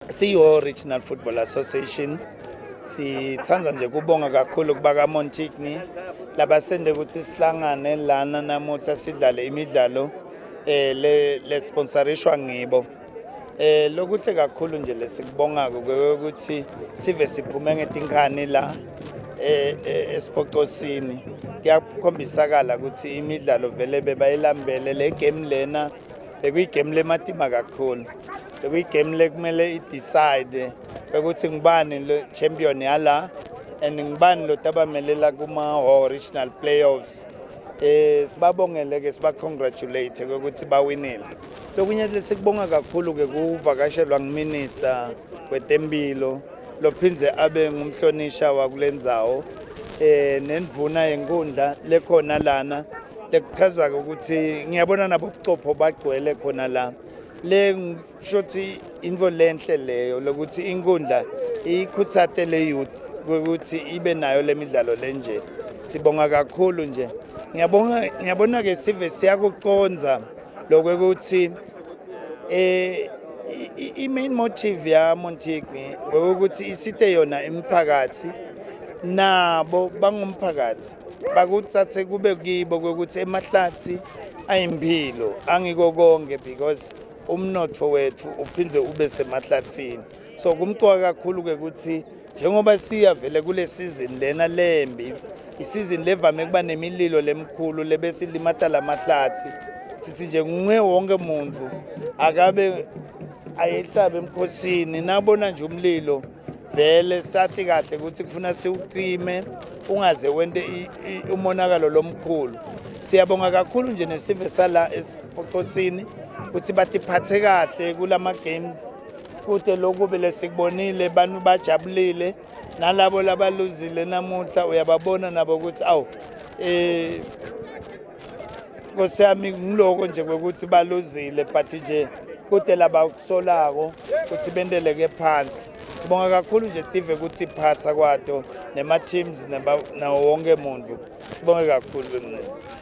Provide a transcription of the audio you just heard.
siyo Regional Football Association sithanda nje kubonga kakhulu kubaka Montigny labasende ukuthi sihlangane lana namuhla sidlale imidlalo le sponsorishwa ngibo. Lokuhle kakhulu nje lesikubonga ukuthi sive siphume ngetinkani la eSpokosini. Kuyakhombisakala ukuthi imidlalo vele bebayilambele le game lena bekuyigame lematima kakhulu. Bekuyigame lekumele i-decide ukuthi ngibani lo champion yala and ngibani lo tabamelela kuma regional playoffs. Sibabongele ke siba-congratulate ukuthi bawinile. Lokunye lesikubonga kakhulu ke kuvakashelwa nguminister wetempilo lophindze abe ngumhlonisha wakulendzawo nendvuna yenkundla lekhona lana lekuchaza ukuthi ngiyabona nabo ubuchopho bagcwele khona la le ngishothi into lenhle leyo lokuthi inkundla ikhutsate le youth ukuthi ibe nayo lemidlalo lenje. Sibonga kakhulu nje. Ngiyabona ke sive siyakuconza lokuthi i-main motive ya Montigny ukuthi isite yona imiphakathi nabo bangumphakathi bakutsathe kube kibo ukuthi emahlathi ayimpilo angiko konke because umnotho wethu uphindze ube semahlathini. So kumqoka kakhulu ke ukuthi njengoba siya vele kule season lena lembi isizini levame kuba nemililo lemkhulu lebesilimata lamahlathi sithi nje ngwe wonke umuntu akabe ayehlabe emkhosini nabona nje umlilo vele sathi kahle ukuthi kufuna siucime ungaze wente umonakalo lomkhulu. Siyabonga kakhulu nje nesive sala eSpokosini ukuthi batiphathe kahle kulama games sikute lokube lesikubonile abantu bajabulile nalabo labaluzile namuhla uyababona nabo ukuthi awu Nkosiyami ngiloko nje ukuthi baluzile but nje kude laba kusolako ukuthi bendeleke phansi. Sibonga kakhulu nje Steve ukuthi iphatha kwato nema teams nawo wonke umuntu. Sibonga kakhulu.